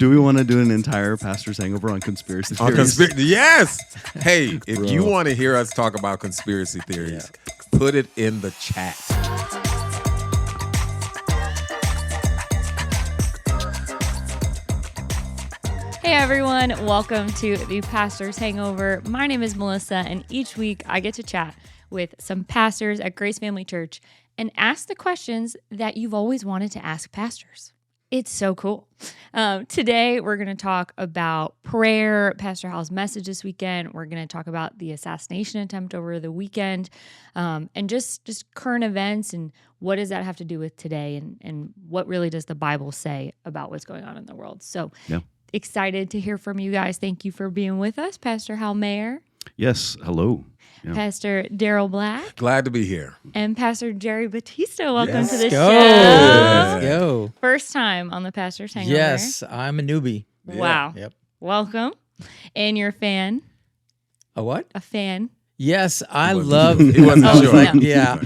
Do we want to do an entire pastor's hangover on conspiracy theories? Yes. Hey, if you want to hear us talk about conspiracy theories, put it in the chat. Hey everyone, welcome to the Pastor's Hangover. My name is Melissa, and each week I get to chat with some pastors at Grace Family Church and ask the questions that you've always wanted to ask pastors. It's so cool. Today we're going to talk about prayer, Pastor Hal's message this weekend. We're going to talk about the assassination attempt over the weekend, and just current events and what does that have to do with today, and what really does the Bible say about what's going on in the world. So excited to hear from you guys. Thank you for being with us, Pastor Hal Mayer. Yes, hello. Yeah. Pastor Daryl Black. Glad to be here. And Pastor Jerry Batista. Welcome to the Let's show. Let's go. First time on the Pastor's Hangover. Yes, I'm a newbie. Wow. Yep. Welcome. And you're a fan. A what? A fan. Yes, I wasn't love. sure. He wasn't Oh, sure. no. Yeah,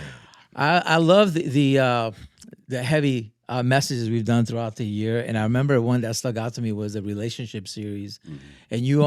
I love the heavy messages we've done throughout the year, and I remember one that stuck out to me was the relationship series, and you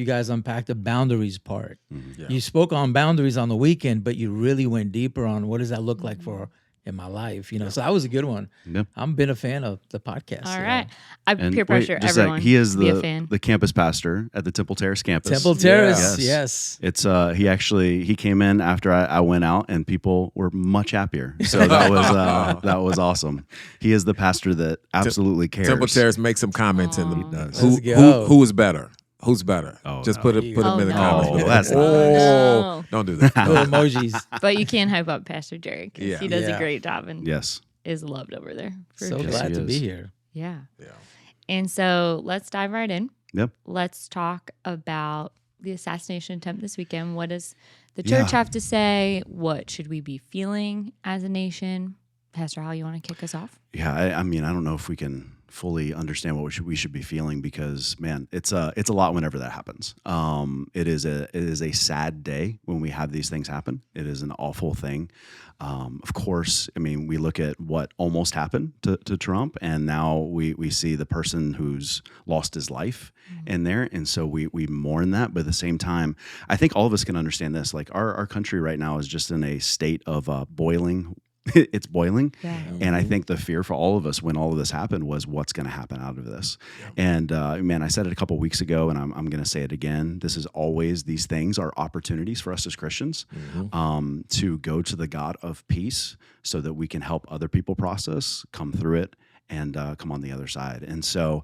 guys unpacked the boundaries part. Yeah. You spoke on boundaries on the weekend, but you really went deeper on what does that look like for in my life, So that was a good one. Yep. I've been a fan of the podcast. All right. I And peer pressure just everyone he is to be a fan. the campus pastor at the Temple Terrace campus. Temple Terrace, Yes. yes. It's he came in after I went out, and people were much happier. So that was awesome. He is the pastor that absolutely cares. Temple Terrace, make some comments in the. Let's go. Who is better? Who's better? Oh, Just no. put them in the Oh, no. comments. Oh, that's not nice. Don't do that. Little emojis. But you can hype up Pastor Jerry because Yeah. he does a Yeah. great job and Yes. is loved over there. For So sure. glad he to be is. here. Yeah. Yeah. And so let's dive right in. Yep. Let's talk about the assassination attempt this weekend. What does the church Yeah. have to say? What should we be feeling as a nation? Pastor Hal, you want to kick us off? Yeah, I mean, I don't know if we can fully understand what we should be feeling because, man, it's a lot whenever that happens. It is a sad day when we have these things happen. It is an awful thing. Of course, I mean, we look at what almost happened to Trump, and now we see the person who's lost his life in there, and so we mourn that. But at the same time, I think all of us can understand this. Like our country right now is just in a state of boiling. It's boiling. Yeah. And I think the fear for all of us when all of this happened was what's going to happen out of this. And man, I said it a couple weeks ago, and I'm going to say it again. This is always, these things are opportunities for us as Christians to go to the God of peace so that we can help other people process, come through it, and come on the other side. And so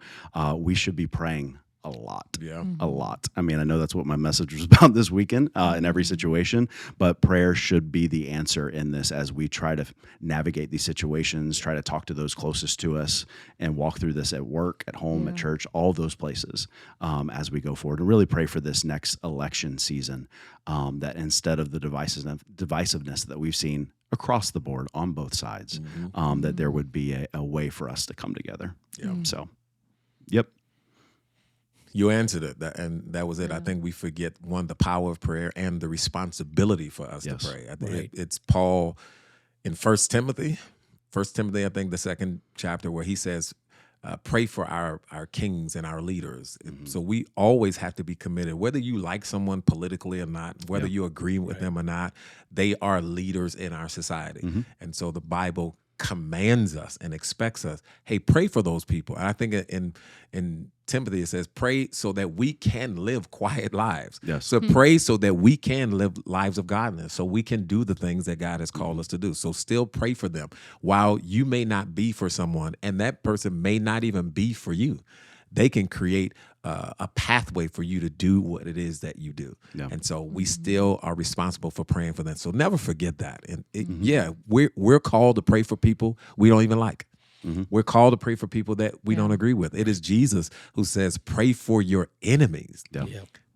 we should be praying a lot. Yeah. A lot. I mean, I know that's what my message was about this weekend in every situation, but prayer should be the answer in this as we try to navigate these situations, try to talk to those closest to us, and walk through this at work, at home, at church, all those places as we go forward. And really pray for this next election season that instead of the divisiveness that we've seen across the board on both sides, that there would be a way for us to come together. Yeah. So, yep. You answered it, and that was it. I think we forget, one, the power of prayer and the responsibility for us to pray. I think it's Paul in 1 Timothy, I think the second chapter, where he says, pray for our kings and our leaders. So we always have to be committed, whether you like someone politically or not, whether you agree with them or not, they are leaders in our society. And so the Bible commands us and expects us, hey, pray for those people. And I think in Timothy it says, pray so that we can live quiet lives. Yes. So pray so that we can live lives of godliness, so we can do the things that God has called us to do. So still pray for them while you may not be for someone, and that person may not even be for you. They can create a pathway for you to do what it is that you do. Yeah. And so we still are responsible for praying for them. So never forget that. And we're called to pray for people we don't even like. We're called to pray for people that we don't agree with. It is Jesus who says, pray for your enemies. Yeah.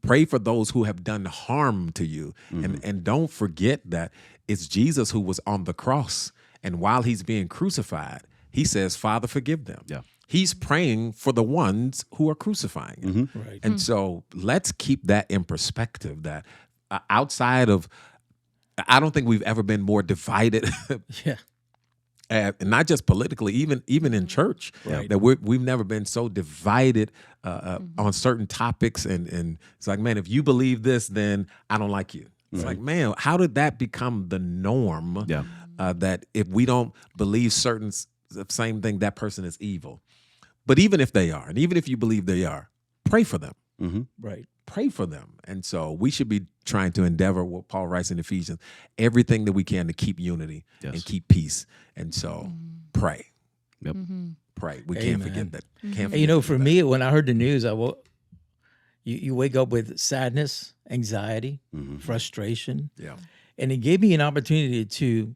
Pray for those who have done harm to you. And don't forget that it's Jesus who was on the cross. And while he's being crucified, he says, Father, forgive them. Yeah. He's praying for the ones who are crucifying him. Right. And so let's keep that in perspective, that outside of, I don't think we've ever been more divided Yeah. And not just politically, even in church, Right. that we've never been so divided on certain topics, and it's like, man, if you believe this, then I don't like you. It's like, man, how did that become the norm? Yeah. That if we don't believe the same thing, that person is evil. But even if they are, and even if you believe they are, pray for them. Right. Pray for them. And so we should be trying to endeavor, what Paul writes in Ephesians, everything that we can to keep unity and keep peace. And so pray. Yep. Pray. We Amen. can't forget that. Can't And forget for that. me, when I heard the news, you wake up with sadness, anxiety, frustration. Yeah. And it gave me an opportunity to,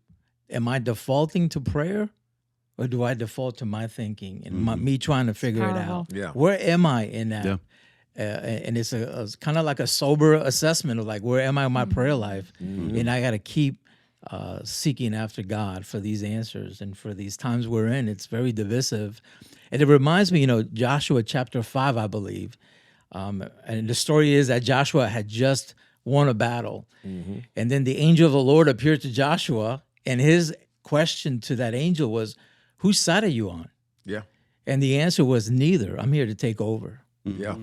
am I defaulting to prayer, or do I default to my thinking and me trying to figure it powerful. out? Yeah. Where am I in that? Yeah. And it's a kind of like a sober assessment of like, where am I in my prayer life? And I got to keep seeking after God for these answers, and for these times we're in. It's very divisive. And it reminds me, Joshua chapter 5, I believe. And the story is that Joshua had just won a battle. And then the angel of the Lord appeared to Joshua, and his question to that angel was, whose side are you on? Yeah. And the answer was, neither. I'm here to take over. Yeah.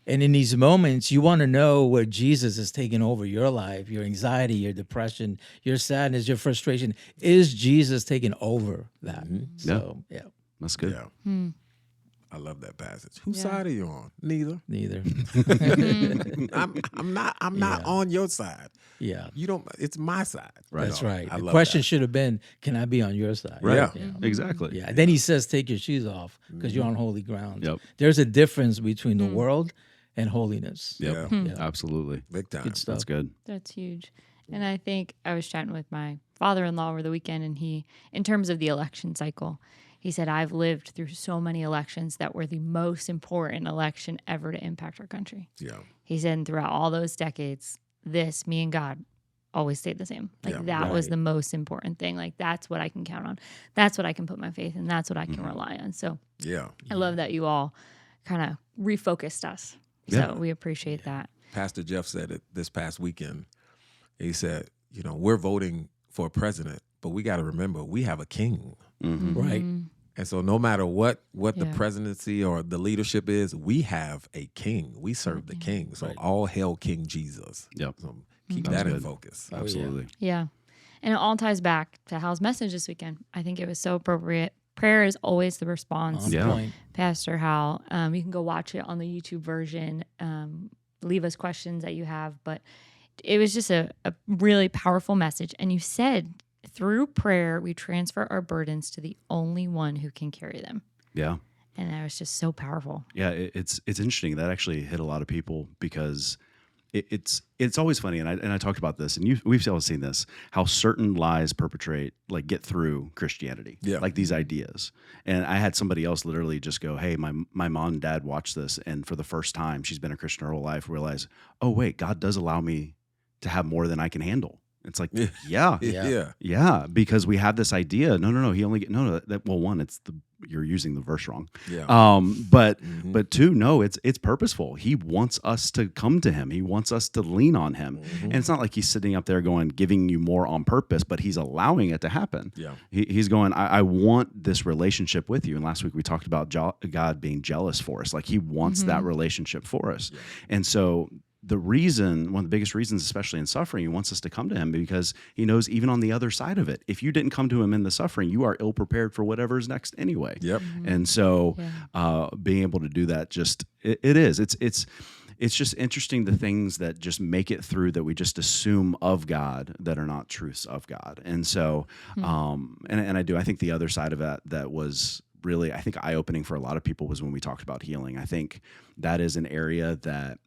And in these moments, you want to know where Jesus is taking over your life, your anxiety, your depression, your sadness, your frustration. Is Jesus taking over that? So, yeah, That's good. Yeah. I love that passage. Whose side are you on? Neither. neither. I'm not on your side. Yeah, You don't. It's my side. that's right. I The love question that. should have been, can I be on your side? Right. Yeah. Exactly. Yeah. Then he says, take your shoes off because you're on holy ground. Yep. There's a difference between the world and holiness. Yep. Yeah. Absolutely. Big time. Good stuff. That's good. That's huge. And I think I was chatting with my father-in-law over the weekend, and he, in terms of the election cycle, he said, I've lived through so many elections that were the most important election ever to impact our country. Yeah. He said, and throughout all those decades, me and God always stayed the same. Like Yeah. that was the most important thing. Like that's what I can count on. That's what I can put my faith in. That's what I can rely on. So Yeah. I love that you all kind of refocused us. Yeah. So we appreciate that. Pastor Jeff said it this past weekend. He said, we're voting for a president, but we got to remember we have a king. Right. And so no matter what the Yeah. presidency or the leadership is, we have a king. We serve the king. So all hail King Jesus. Yep. So keep That's that in good. focus. Absolutely. Yeah. And it all ties back to Hal's message this weekend. I think it was so appropriate. Prayer is always the response. On Yeah. point. Pastor Hal, you can go watch it on the YouTube version. Leave us questions that you have. But it was just a really powerful message. And you said, through prayer, we transfer our burdens to the only one who can carry them. Yeah. And that was just so powerful. Yeah, it's interesting. That actually hit a lot of people because it's always funny, and I talked about this, and we've all seen this, how certain lies get through Christianity, Yeah. like these ideas. And I had somebody else literally just go, "Hey, my mom and dad watched this, and for the first time, she's been a Christian her whole life, realize, oh wait, God does allow me to have more than I can handle." It's like, yeah. Yeah. Because we have this idea. No, he only you're using the verse wrong. Yeah. But two, no, it's purposeful. He wants us to come to him. He wants us to lean on him. And it's not like he's sitting up there giving you more on purpose, but he's allowing it to happen. Yeah. He's going, I want this relationship with you. And last week we talked about God being jealous for us. Like he wants that relationship for us. Yeah. And so one of the biggest reasons, especially in suffering, he wants us to come to him because he knows even on the other side of it, if you didn't come to him in the suffering, you are ill prepared for whatever's next anyway. Yep. And so being able to do that, it's just interesting, the things that just make it through that we just assume of God that are not truths of God. And so, I think the other side of that was really, I think, eye-opening for a lot of people was when we talked about healing. I think that is an area that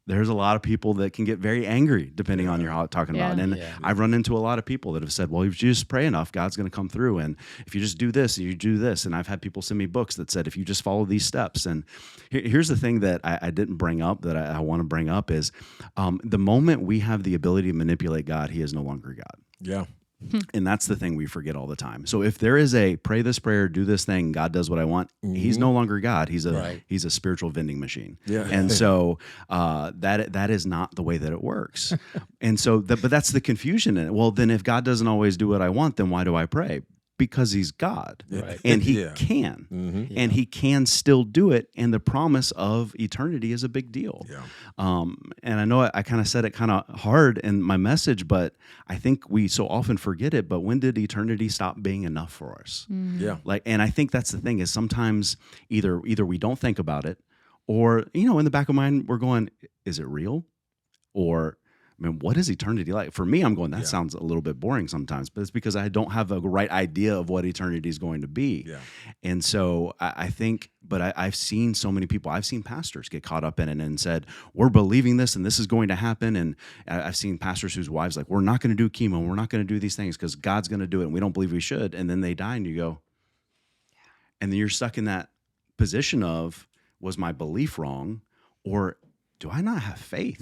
there's a lot of people that can get very angry depending on your talking about. And I've run into a lot of people that have said, well, if you just pray enough, God's going to come through. And if you just do this and you do this. And I've had people send me books that said, if you just follow these steps. And here's the thing that I didn't bring up that I want to bring up is the moment we have the ability to manipulate God, he is no longer God. Yeah. And that's the thing we forget all the time. So if there is a pray this prayer, do this thing, God does what I want, he's no longer God. He's a spiritual vending machine. Yeah. And so that is not the way that it works. And so, but that's the confusion in it. Well, then if God doesn't always do what I want, then why do I pray? because he's God. Right. And he Yeah. can. Mm-hmm. And he can still do it. And the promise of eternity is a big deal. Yeah. And I know I kind of said it kind of hard in my message, but I think we so often forget it. But when did eternity stop being enough for us? Yeah. And I think that's the thing is sometimes either we don't think about it, or, in the back of mind, we're going, is it real? Or, I mean, what is eternity like? For me, I'm going, that sounds a little bit boring sometimes, but it's because I don't have a right idea of what eternity is going to be. Yeah. And so I think, but I've seen so many people, I've seen pastors get caught up in it and said, we're believing this and this is going to happen. And I've seen pastors whose wives like, we're not going to do chemo. We're not going to do these things because God's going to do it. And we don't believe we should. And then they die and you go, and then you're stuck in that position of, was my belief wrong? Or do I not have faith?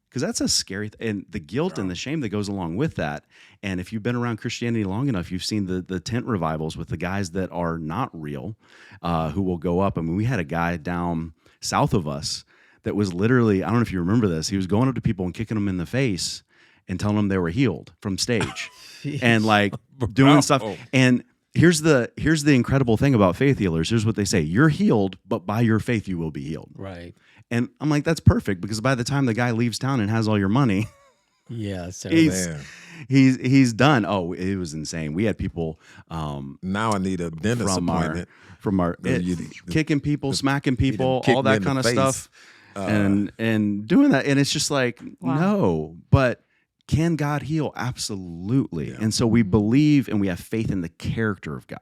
Because that's a scary and the guilt and the shame that goes along with that. And if you've been around Christianity long enough, you've seen the tent revivals with the guys that are not real, who will go up. I mean, we had a guy down south of us that was literally, I don't know if you remember this, he was going up to people and kicking them in the face and telling them they were healed from stage and like doing stuff. And here's the incredible thing about faith healers. Here's what they say. You're healed, but by your faith, you will be healed. Right. And I'm like, that's perfect because by the time the guy leaves town and has all your money, yeah, so he's done. Oh, it was insane. We had people now I need a dentist appointment from our kicking people, smacking people, all that kind of stuff, and doing that. And it's just like, no, but can God heal? Absolutely. Yeah. And so we believe and we have faith in the character of God,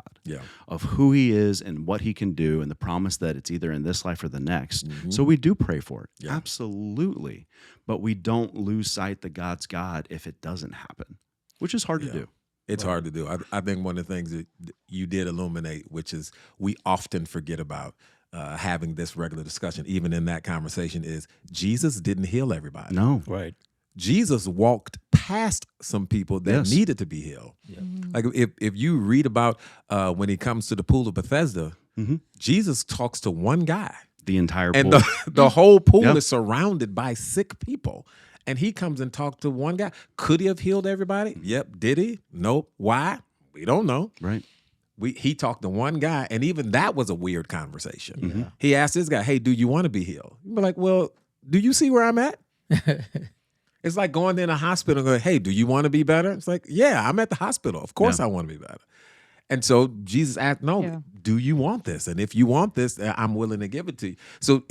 of who he is and what he can do and the promise that it's either in this life or the next. So we do pray for it. Absolutely. But we don't lose sight that God's God if it doesn't happen, which is hard to do. It's hard to do. I think one of the things that you did illuminate, which is we often forget about having this regular discussion, even in that conversation, is Jesus didn't heal everybody. No. Right. Jesus walked past some people that needed to be healed. Yeah. Like if you read about when he comes to the pool of Bethesda, Jesus talks to one guy. The entire pool. And the whole pool is surrounded by sick people. And he comes and talks to one guy. Could he have healed everybody? Yep. Did he? Nope. Why? We don't know. Right. He talked to one guy, and even that was a weird conversation. He asked this guy, hey, do you want to be healed? You'd be like, well, do you see where I'm at? It's like going in a hospital and going, hey, do you want to be better? It's like, yeah, I'm at the hospital. Of course I want to be better. And so Jesus asked, no, do you want this? And if you want this, I'm willing to give it to you. So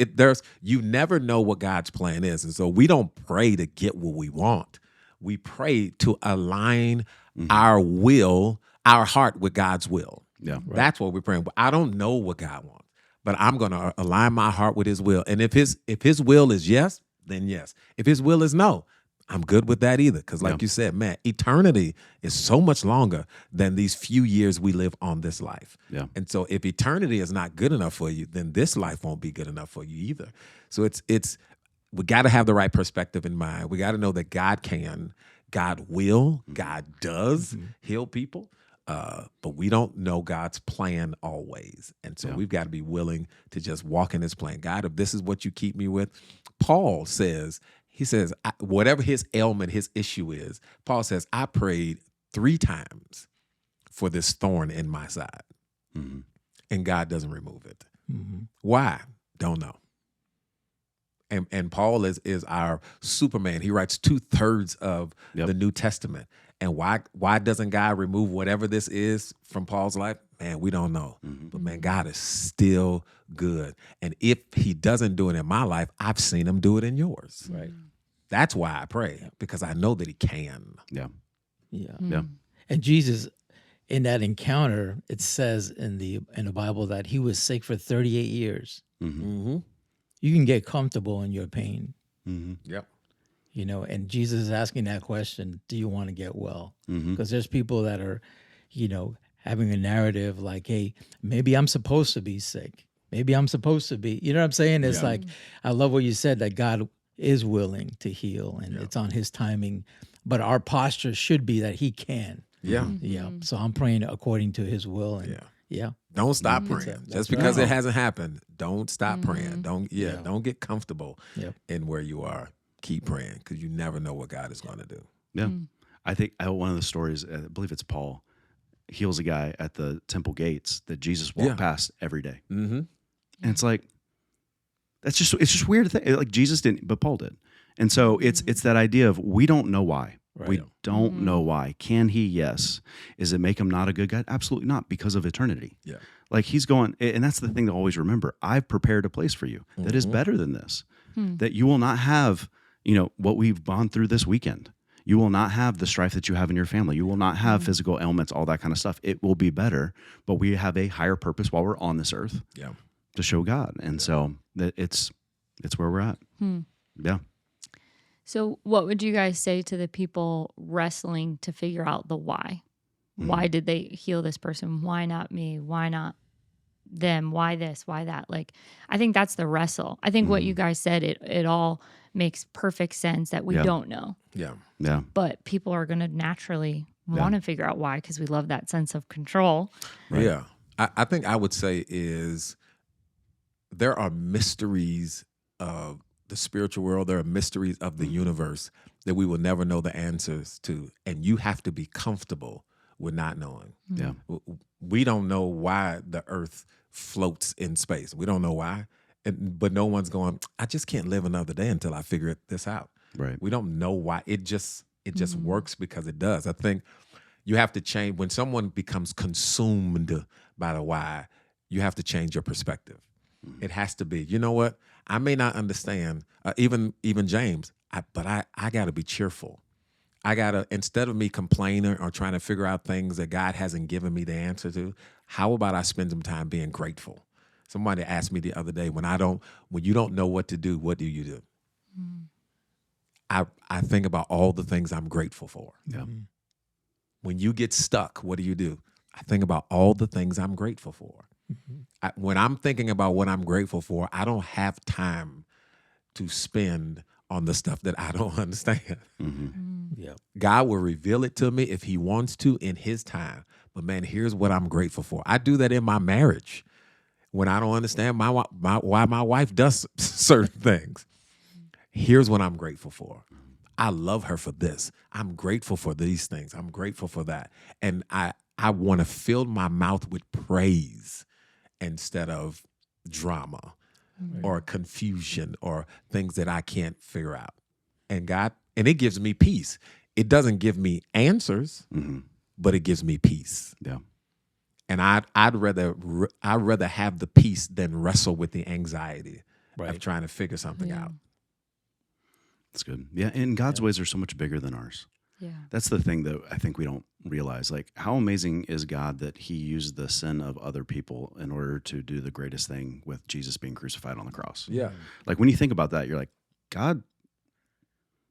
you never know what God's plan is. And so we don't pray to get what we want. We pray to align our will, our heart with God's will. Yeah, right. That's what we're praying. But I don't know what God wants, but I'm going to align my heart with his will. And if his will is yes, then yes. If his will is no, I'm good with that either. Because like you said, man, eternity is so much longer than these few years we live on this life. Yeah. And so if eternity is not good enough for you, then this life won't be good enough for you either. So we got to have the right perspective in mind. We got to know that God can, God will, God does heal people. But we don't know God's plan always. And so we've got to be willing to just walk in his plan. God, if this is what you keep me with, Paul says, whatever his ailment, his issue is, Paul says, I prayed 3 times for this thorn in my side. And God doesn't remove it. Why? Don't know. And Paul is our Superman. He writes 2/3 of the New Testament. And why doesn't God remove whatever this is from Paul's life? Man, we don't know. But man, God is still good. And if he doesn't do it in my life, I've seen him do it in yours. Right. That's why I pray, because I know that he can. Yeah. And Jesus, in that encounter, it says in the Bible that he was sick for 38 years. You can get comfortable in your pain. Yep. You know, and Jesus is asking that question, do you want to get well? Because there's people that are, having a narrative like, hey, maybe I'm supposed to be sick. Maybe I'm supposed to be, you know what I'm saying? It's like, I love what you said, that God is willing to heal and it's on his timing, but our posture should be that he can. Yeah. So I'm praying according to his will. And Don't stop praying. Just because it hasn't happened, don't stop praying. Don't get comfortable in where you are. Keep praying, because you never know what God is going to do. Yeah. I think one of the stories, I believe it's Paul, heals a guy at the temple gates that Jesus walked past every day. Mm-hmm. And it's like, it's just weird to think. Like Jesus didn't, but Paul did. And so it's that idea of we don't know why. Right. We don't know why. Can he? Yes. Is it make him not a good guy? Absolutely not, because of eternity. Yeah. Like he's going, and that's the thing to always remember. I've prepared a place for you that is better than this, that you will not have, what we've gone through this weekend. You will not have the strife that you have in your family. You will not have physical ailments, all that kind of stuff. It will be better, but we have a higher purpose while we're on this earth to show God. And so that it's where we're at. Yeah. So what would you guys say to the people wrestling to figure out the why? Why did they heal this person? Why not me? Why not them? Why this? Why that? Like, I think that's the wrestle. I think what you guys said, it all makes perfect sense that we don't know. Yeah. Yeah. But people are going to naturally want to figure out why, because we love that sense of control. Right. Yeah. I think I would say is there are mysteries of the spiritual world. There are mysteries of the universe that we will never know the answers to. And you have to be comfortable with not knowing. Yeah. We don't know why the earth floats in space. We don't know why. But no one's going, I just can't live another day until I figure this out. Right. We don't know why. It just works because it does. I think you have to change. When someone becomes consumed by the why, you have to change your perspective. It has to be, you know what? I may not understand, even James, but I got to be cheerful. I got to, instead of me complaining or trying to figure out things that God hasn't given me the answer to, how about I spend some time being grateful? Somebody asked me the other day, when you don't know what to do, what do you do? I think about all the things I'm grateful for. Yeah. When you get stuck, what do? I think about all the things I'm grateful for. When I'm thinking about what I'm grateful for, I don't have time to spend on the stuff that I don't understand. Yeah. God will reveal it to me if he wants to in his time. But man, here's what I'm grateful for. I do that in my marriage. When I don't understand why my wife does certain things, here's what I'm grateful for. I love her for this. I'm grateful for these things. I'm grateful for that. And I want to fill my mouth with praise instead of drama or confusion or things that I can't figure out. And it gives me peace. It doesn't give me answers, but it gives me peace. Yeah. And I'd rather have the peace than wrestle with the anxiety of trying to figure something out. That's good. Yeah, and God's ways are so much bigger than ours. Yeah. That's the thing that I think we don't realize. Like, how amazing is God that he used the sin of other people in order to do the greatest thing with Jesus being crucified on the cross. Yeah. Like, when you think about that, you're like, God,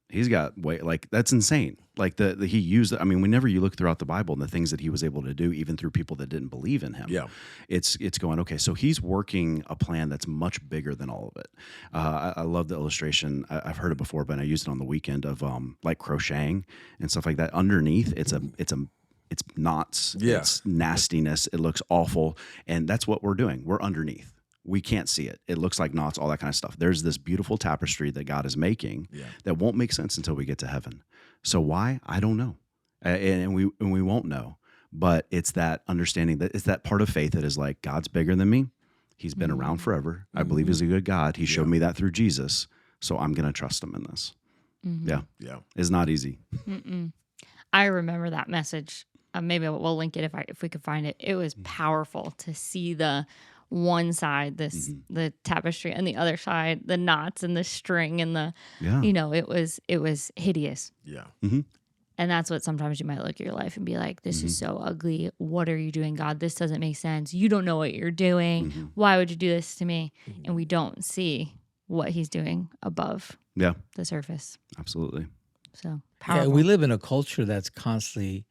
he's got way, like, that's insane. Like he used, I mean, whenever you look throughout the Bible and the things that he was able to do, even through people that didn't believe in him, it's going, okay, so he's working a plan that's much bigger than all of it. I love the illustration. I've heard it before, but I used it on the weekend of like crocheting and stuff like that. Underneath, it's knots, it's nastiness, it looks awful, and that's what we're doing. We're underneath. We can't see it. It looks like knots, all that kind of stuff. There's this beautiful tapestry that God is making that won't make sense until we get to heaven. So why? I don't know. And we won't know. But it's that understanding, that it's that part of faith that is like, God's bigger than me. He's been around forever. I believe he's a good God. He showed me that through Jesus. So I'm going to trust him in this. Yeah. It's not easy. I remember that message. Maybe we'll link it if we could find it. It was powerful to see the one side, the tapestry, and the other side, the knots and the string and the, it was hideous. Yeah. And that's what sometimes you might look at your life and be like, this is so ugly. What are you doing, God? This doesn't make sense. You don't know what you're doing. Why would you do this to me? And we don't see what he's doing above the surface. Absolutely. So powerful. Yeah, we live in a culture that's constantly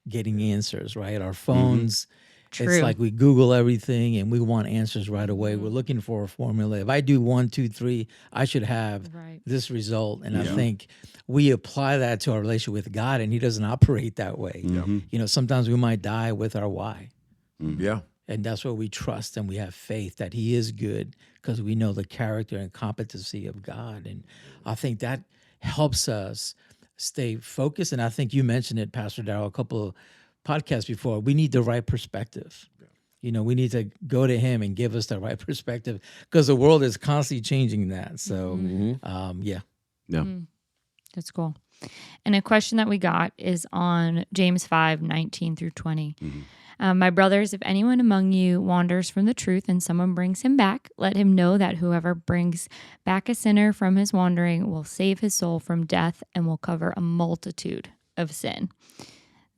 getting answers, right? Our phones, it's like we Google everything and we want answers right away. We're looking for a formula. If I do 1, 2, 3, I should have this result. And I think we apply that to our relationship with God, and he doesn't operate that way. You know, sometimes we might die with our why. Yeah. And that's where we trust and we have faith that he is good because we know the character and competency of God. And I think that helps us stay focused. And I think you mentioned it, Pastor Darrell, a couple of podcast before, we need the right perspective. You know, we need to go to him and give us the right perspective because the world is constantly changing that. So, yeah. That's cool. And a question that we got is on James 5:19 through 20. My brothers, if anyone among you wanders from the truth and someone brings him back, let him know that whoever brings back a sinner from his wandering will save his soul from death and will cover a multitude of sin.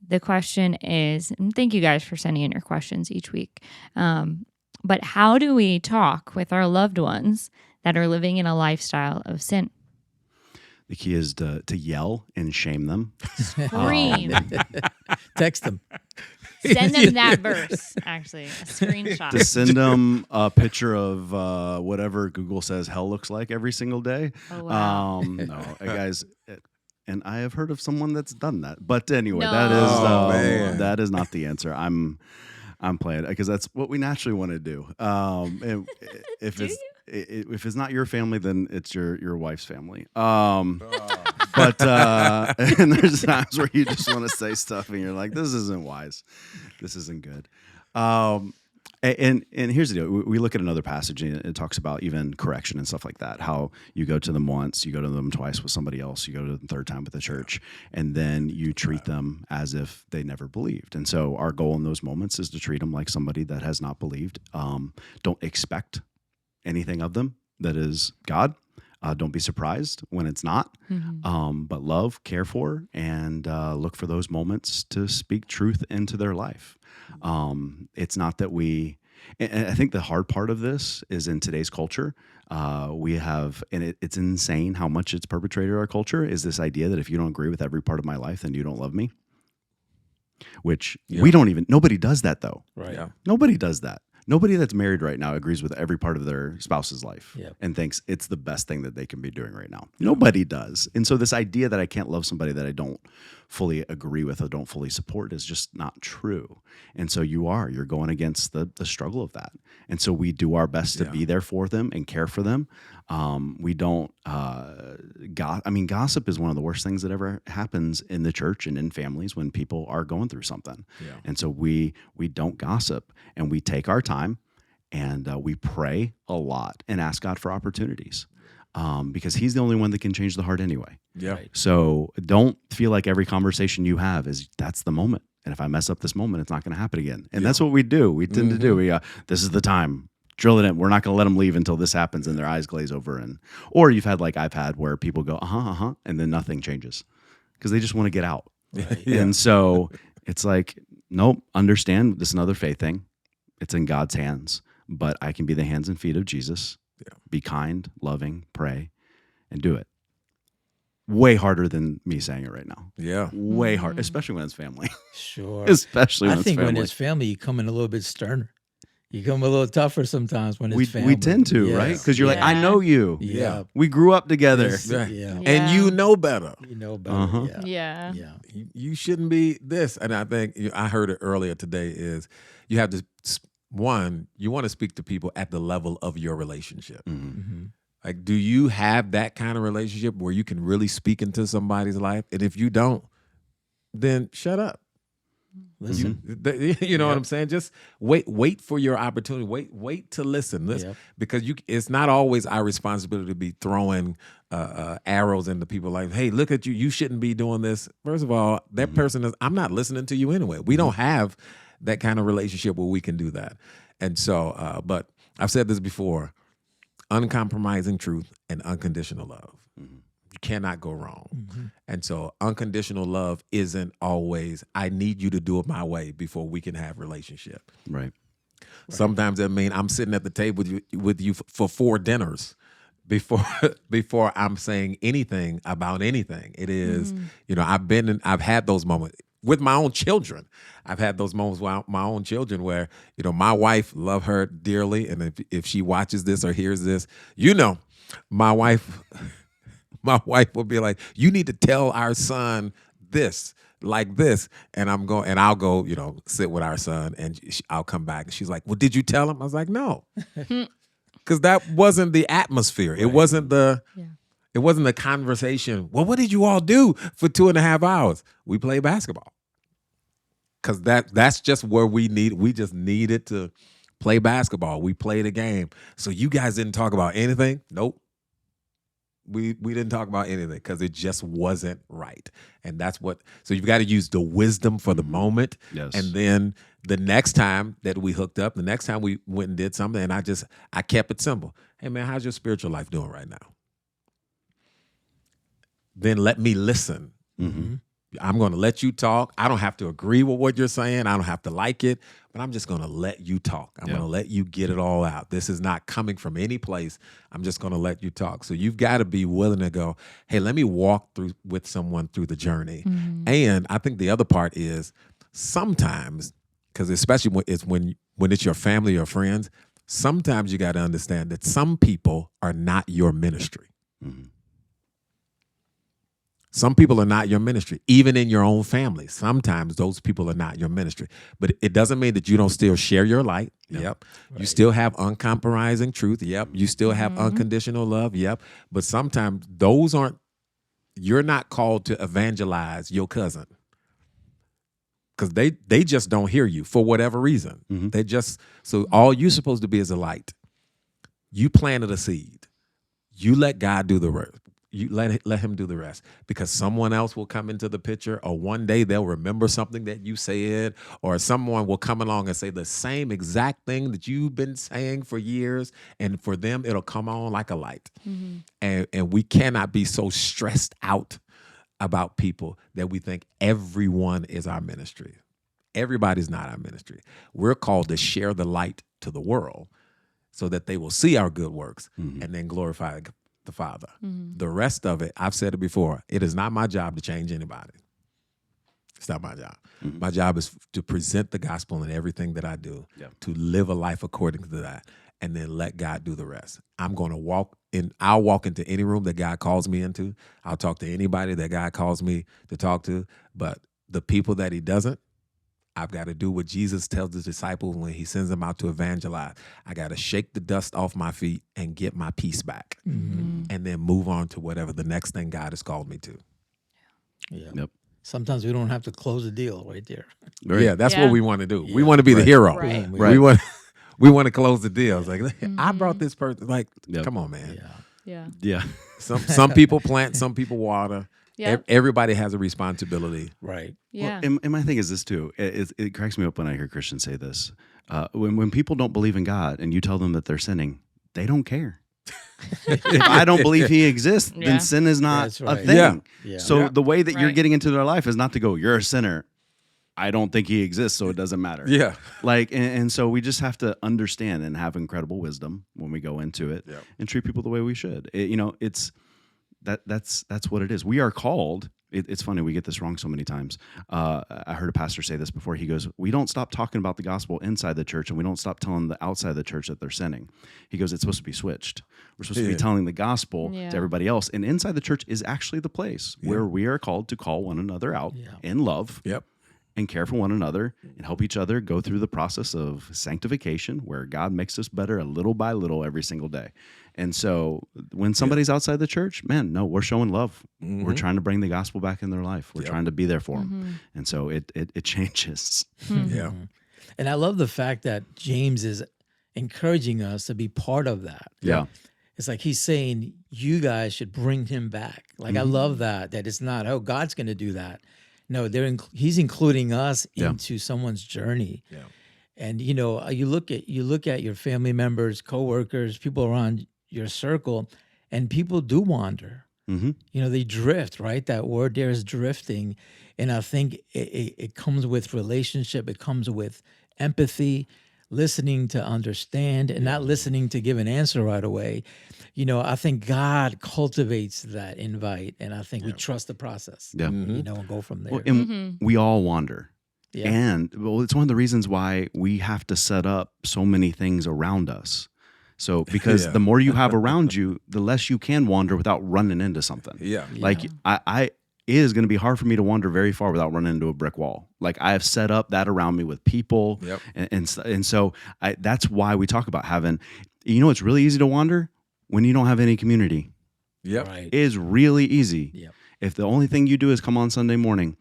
The question is, and thank you guys for sending in your questions each week, but how do we talk with our loved ones that are living in a lifestyle of sin? The key is to yell and shame them. Scream. Text them. Send them that verse, actually, a screenshot. To send them a picture of whatever Google says hell looks like every single day. Oh, wow. No, guys, and I have heard of someone that's done that. But anyway, No. that is not the answer. I'm playing because that's what we naturally want to do. And if it's not your family, then it's your wife's family. But and there's times where you just want to say stuff and you're like, this isn't wise. This isn't good. And here's the deal. We look at another passage and it talks about even correction and stuff like that. How you go to them once, you go to them twice with somebody else, you go to them the third time with the church, and then you treat them as if they never believed. And so our goal in those moments is to treat them like somebody that has not believed. Don't expect anything of them that is God. Don't be surprised when it's not, but love, care for, and look for those moments to speak truth into their life. It's not that and I think the hard part of this is in today's culture, we have, and it's insane how much it's perpetrated our culture, is this idea that if you don't agree with every part of my life, then you don't love me. Which nobody does that though. Right. Yeah. Nobody does that. Nobody that's married right now agrees with every part of their spouse's life and thinks it's the best thing that they can be doing right now. Nobody does. And so this idea that I can't love somebody that I don't fully agree with or don't fully support is just not true. And so you're going against the struggle of that. And so we do our best to be there for them and care for them. We don't, gossip is one of the worst things that ever happens in the church and in families when people are going through something. Yeah. And so we don't gossip, and we take our time and we pray a lot and ask God for opportunities. Because he's the only one that can change the heart anyway. Yeah. Right. So don't feel like every conversation you have that's the moment. And if I mess up this moment, it's not going to happen again. And that's what we do. We tend to do. This is the time. Drill it in. We're not going to let them leave until this happens and their eyes glaze over. Or you've had like I've had where people go, and then nothing changes because they just want to get out. Right. And so it's like, nope, understand this is another faith thing. It's in God's hands, but I can be the hands and feet of Jesus. Yeah. Be kind, loving, pray, and do it. Way harder than me saying it right now. Yeah. Way hard, especially when it's family. Sure. Especially when I it's think family. when it's family, you come in a little bit sterner. You come a little tougher sometimes when it's family. We tend to, Yes. right? Because you're like, I know you. Yeah. We grew up together. Yeah. And you know better. You know better. Yeah. Yeah. You shouldn't be this. And I think I heard it earlier today is you have to, one, you want to speak to people at the level of your relationship. Mm-hmm. Like, do you have that kind of relationship where you can really speak into somebody's life? And if you don't, then shut up. Listen. You know what I'm saying? Just wait for your opportunity. Wait to listen. Because it's not always our responsibility to be throwing arrows into people like, hey, look at you. You shouldn't be doing this. First of all, that person I'm not listening to you anyway. We don't have that kind of relationship where we can do that. And so, but I've said this before, uncompromising truth and unconditional love. You cannot go wrong. And so unconditional love isn't always, I need you to do it my way before we can have relationship. Right. Sometimes that means I'm sitting at the table with you for 4 dinners before I'm saying anything about anything. It is, I've had those moments with my own children. I've had those moments with my own children where, my wife, love her dearly. And if she watches this or hears this, my wife will be like, you need to tell our son this, like this. And I'll go, sit with our son and I'll come back. And she's like, well, did you tell him? I was like, no. Because that wasn't the atmosphere. Right. It wasn't the conversation. Well, what did you all do for 2.5 hours? We played basketball. because that's just where we just needed to play basketball. We played a game. So you guys didn't talk about anything? Nope. We didn't talk about anything because it just wasn't right. And so you've got to use the wisdom for the moment. Yes. And then the next time that we hooked up, the next time we went and did something, and I kept it simple. Hey man, how's your spiritual life doing right now? Then let me listen. Mm-hmm. I'm going to let you talk. I don't have to agree with what you're saying. I don't have to like it, but I'm just going to let you talk. I'm going to let you get it all out. This is not coming from any place. I'm just going to let you talk. So you've got to be willing to go, hey, let me walk with someone through the journey. Mm-hmm. And I think the other part is sometimes, because especially when it's your family or friends, sometimes you got to understand that some people are not your ministry. Mm-hmm. Some people are not your ministry, even in your own family. Sometimes those people are not your ministry. But it doesn't mean that you don't still share your light. Yep. Right. You still have uncompromising truth. Yep. You still have unconditional love. Yep. But sometimes you're not called to evangelize your cousin. Because they just don't hear you for whatever reason. Mm-hmm. So all you're supposed to be is a light. You planted a seed. You let God do the work. You let him do the rest, because someone else will come into the picture, or one day they'll remember something that you said, or someone will come along and say the same exact thing that you've been saying for years, and for them it'll come on like a light. Mm-hmm. And we cannot be so stressed out about people that we think everyone is our ministry. Everybody's not our ministry. We're called to share the light to the world so that they will see our good works and then glorify the Father. Mm-hmm. The rest of it, I've said it before, it is not my job to change anybody. It's not my job. Mm-hmm. My job is to present the gospel in everything that I do, to live a life according to that, and then let God do the rest. I'll walk into any room that God calls me into. I'll talk to anybody that God calls me to talk to, but the people that he doesn't, I've got to do what Jesus tells his disciples when he sends them out to evangelize. I got to shake the dust off my feet and get my peace back, and then move on to whatever the next thing God has called me to. Yeah. Yep. Sometimes we don't have to close the deal right there. Right. Yeah, that's what we want to do. Yeah. We want to be the hero. Right. We want to close the deal. It's like, I brought this person. Like, come on, man. Yeah. Some people plant, some people water. Yep. Everybody has a responsibility. Right. Yeah. Well, and my thing is this too. It cracks me up when I hear Christians say this. When people don't believe in God and you tell them that they're sinning, they don't care. If I don't believe he exists, then sin is not a thing. Yeah. So the way that you're getting into their life is not to go, you're a sinner. I don't think he exists, so it doesn't matter. Yeah. And so we just have to understand and have incredible wisdom when we go into it and treat people the way we should. That's what it is. We are called. It's funny, we get this wrong so many times. I heard a pastor say this before. He goes, we don't stop talking about the gospel inside the church, and we don't stop telling the outside of the church that they're sinning. He goes, it's supposed to be switched. We're supposed to be telling the gospel to everybody else. And inside the church is actually the place where we are called to call one another out in love. Yep. And care for one another and help each other go through the process of sanctification, where God makes us better a little by little every single day. And so when somebody's outside the church, man, no, we're showing love. Mm-hmm. We're trying to bring the gospel back in their life. We're trying to be there for them. And so it changes. Yeah. And I love the fact that James is encouraging us to be part of that. Yeah. It's like he's saying, you guys should bring him back. Like, I love that it's not, oh, God's going to do that. No, he's including us into someone's journey. Yeah. And you look at your family members, coworkers, people around your circle, and people do wander. Mm-hmm. They drift, right? That word there is drifting. And I think it comes with relationship, it comes with empathy, listening to understand, and not listening to give an answer right away. I think God cultivates that invite, and I think we trust the process. Yeah. And go from there. Well, and we all wander. Yeah. And it's one of the reasons why we have to set up so many things around us. So because the more you have around you, the less you can wander without running into something. Yeah. Like it is going to be hard for me to wander very far without running into a brick wall. Like, I have set up that around me with people. Yep. And so that's why we talk about having, it's really easy to wander when you don't have any community. Yep. Right. It is really easy. Yep. If the only thing you do is come on Sunday morning,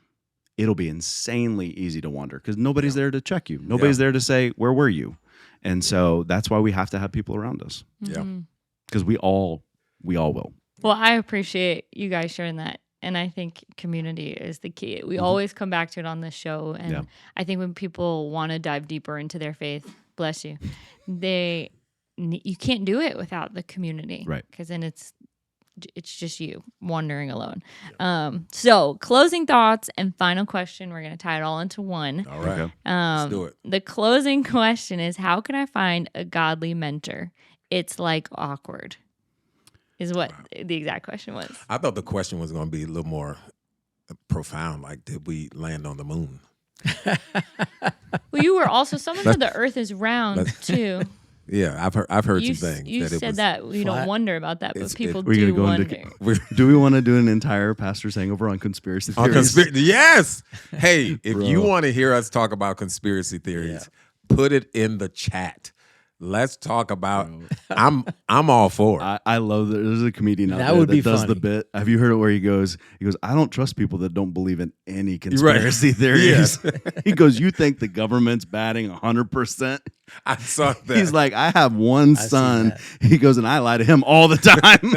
it'll be insanely easy to wander because nobody's there to check you. Nobody's there to say, where were you? And so that's why we have to have people around us. Yeah. Because we all will. Well, I appreciate you guys sharing that. And I think community is the key. We always come back to it on this show. And I think when people want to dive deeper into their faith, bless you, you can't do it without the community. Right. Because then it's just you wandering alone. So closing thoughts and final question. We're going to tie it all into one. All right. Okay. Let's do it. The closing question is, how can I find a godly mentor? It's like awkward. Is what the exact question was. I thought the question was going to be a little more profound. Like, did we land on the moon? Well, you were also someone said the Earth is round too. Yeah, I've heard You some things. You said that we don't wonder about that, but people We're do gonna wonder. do we want to do an entire pastor's hangover on conspiracy theories? Yes. Hey, if you want to hear us talk about conspiracy theories, put it in the chat. Let's talk about. I'm all for it. I love that. There's a comedian out That there would that be does funny. the bit. Have you heard it where he goes, I don't trust people that don't believe in any conspiracy theories. He goes, you think the government's batting 100%? I saw that. He's like, I have one seen son. that. He goes, and I lie to him all the time.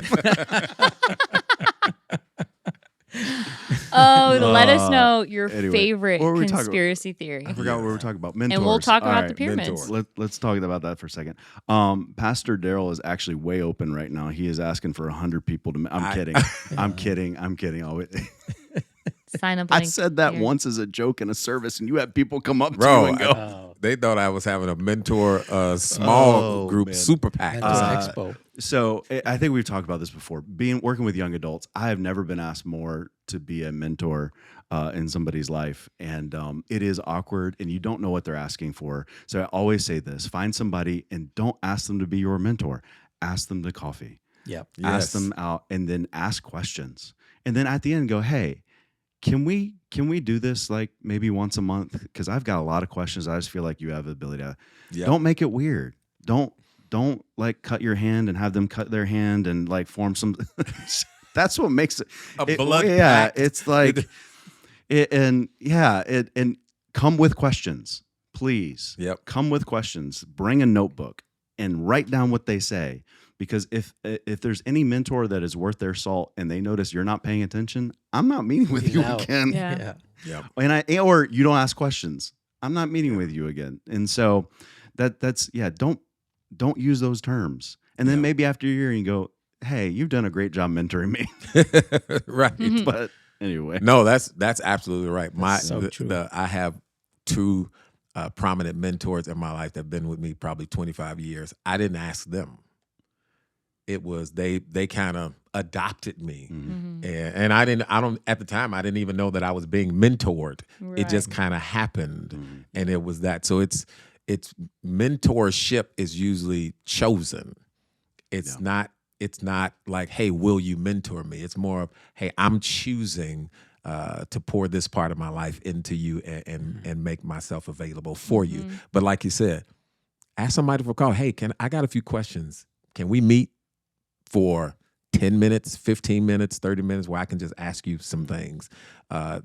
Let us know your anyway, favorite what were we talking about? conspiracy theory. I forgot what we were talking about. Mentors. And we'll talk All about right, the pyramids. Let's talk about that for a second. Pastor Daryl is actually way open right now. He is asking for 100 people to. I'm kidding. I'm kidding. Sign up. I link said that here. once as a joke in a service, and you had people come up to Bro, you and go, they thought I was having a mentor, small group, man. super PAC. Mentor Expo. So I think we've talked about this before. Working with young adults, I have never been asked more to be a mentor in somebody's life, and it is awkward, and you don't know what they're asking for. So I always say this: find somebody, and don't ask them to be your mentor. Ask them to coffee. Yep. Ask them out, and then ask questions, and then at the end go, hey. Can we do this like maybe once a month? Because I've got a lot of questions. I just feel like you have the ability to. Yep. Don't make it weird. Don't like cut your hand and have them cut their hand and like form some. That's what makes it. Blood Yeah, pact. it's like, and come with questions, please. Yep. Come with questions. Bring a notebook and write down what they say. Because if there's any mentor that is worth their salt and they notice you're not paying attention, I'm not meeting with you out. again. Yeah. Yep. Or you don't ask questions. I'm not meeting with you again. And so that's don't use those terms. And then maybe after a year you go, hey, you've done a great job mentoring me. Right. But anyway. No, that's absolutely right. True. I have two prominent mentors in my life that have been with me probably 25 years. I didn't ask them. It was they kind of adopted me, and I don't at the time I didn't even know that I was being mentored. Right. It just kind of happened, and it was that. So it's mentorship is usually chosen. It's not like, hey, will you mentor me? It's more of, hey, I'm choosing to pour this part of my life into you and make myself available for you. But like you said, ask somebody for a call. Hey, I got a few questions. Can we meet for 10 minutes, 15 minutes, 30 minutes where I can just ask you some things? I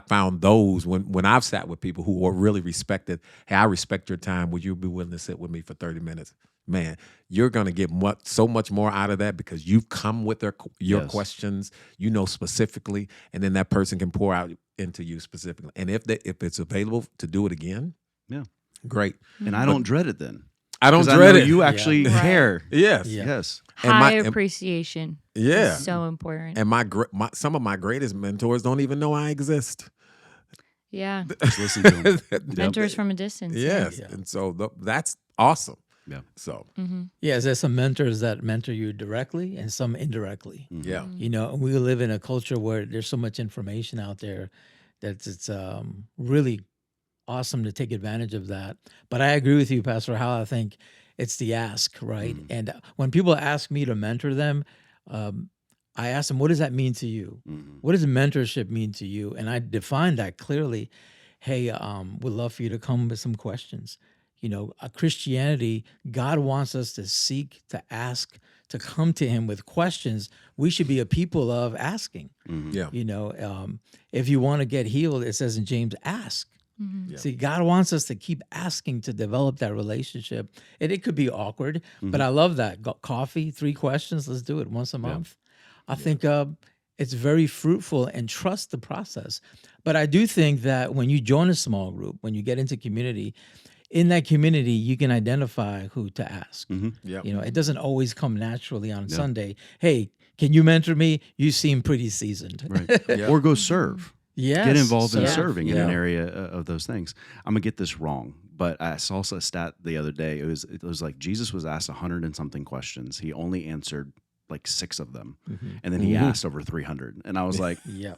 found those when I've sat with people who are really respected. Hey, I respect your time. Would you be willing to sit with me for 30 minutes? Man, you're going to get so much more out of that because you've come with your questions, you know specifically, and then that person can pour out into you specifically. And if it's available to do it again, great. And I don't dread it then. I don't 'Cause dread know it. You actually care. Yes. Yeah. Yes. High appreciation. Yeah. Is so important. And some of my greatest mentors don't even know I exist. Yeah. Just listen to them. Mentors from a distance. Yes. And so that's awesome. Yeah. So, Yes, there's some mentors that mentor you directly and some indirectly. yeah. You know, we live in a culture where there's so much information out there that it's really awesome to take advantage of that. But I agree with you, Pastor Hal. I think it's the ask, right? And when people ask me to mentor them, I ask them, what does that mean to you? What does mentorship mean to you? And I define that clearly. Hey, would love for you to come with some questions. You know, Christianity, God wants us to seek, to ask, to come to him with questions, we should be a people of asking. Yeah. You know, if you want to get healed, it says in James, ask. Yeah. See, God wants us to keep asking to develop that relationship. And it could be awkward, but I love that. Coffee, 3 questions, let's do it once a month. I think it's very fruitful, and trust the process. But I do think that when you join a small group, when you get into community, in that community, you can identify who to ask. Yeah. You know, it doesn't always come naturally on Sunday. Hey, can you mentor me? You seem pretty seasoned. Right. Or go serve. Yes. Get involved in Serve. serving in Yeah. an area of those things. I'm gonna get this wrong, but I saw a stat the other day. It was like Jesus was asked 100 and something questions. He only answered like 6 of them, and then he asked over 300. And I was like, Yeah.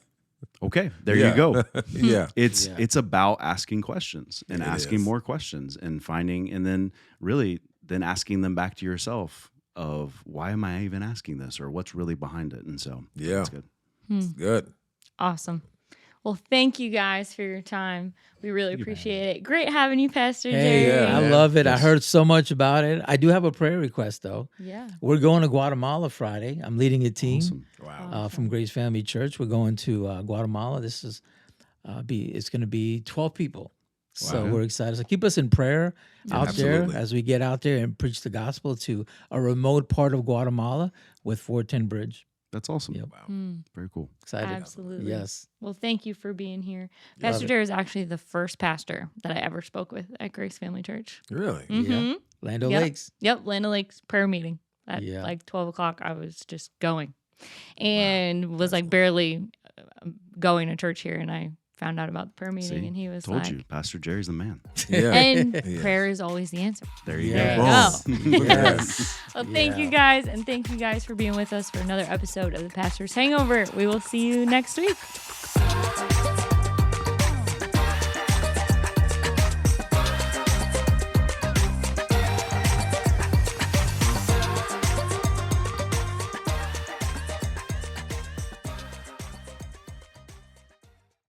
okay, there you go. Yeah. It's about asking questions and It asking is. more questions and finding, and then really then asking them back to yourself of why am I even asking this, or what's really behind it. And so Yeah. that's good. It's good. Awesome. Well, thank you guys for your time. We really appreciate it. Great having you, Pastor Hey, Jerry. I love it. I heard so much about it. I do have a prayer request, though. Yeah. We're going to Guatemala Friday. I'm leading a team Awesome. Wow. from Grace Family Church. We're going to Guatemala. This is it's going to be 12 people. So we're excited. So keep us in prayer out Absolutely. there as we get out there and preach the gospel to a remote part of Guatemala with 410 Bridge. That's awesome. Yep. Very cool. Excited. Absolutely. Yes. Well, thank you for being here. Pastor Jerry is actually the first pastor that I ever spoke with at Grace Family Church. Really? Yeah. Land Yep. Lakes. Yep, Land O'Lakes prayer meeting at Yeah. like 12 o'clock. I was just going and was like barely going to church here. And I found out about the prayer meeting, See, and he was told like, you, Pastor Jerry's the man. Yeah. and Yeah. prayer is always the answer. There you Yes. go. Boom. Yes. Well, thank you guys, and thank you guys for being with us for another episode of the Pastor's Hangover. We will see you next week.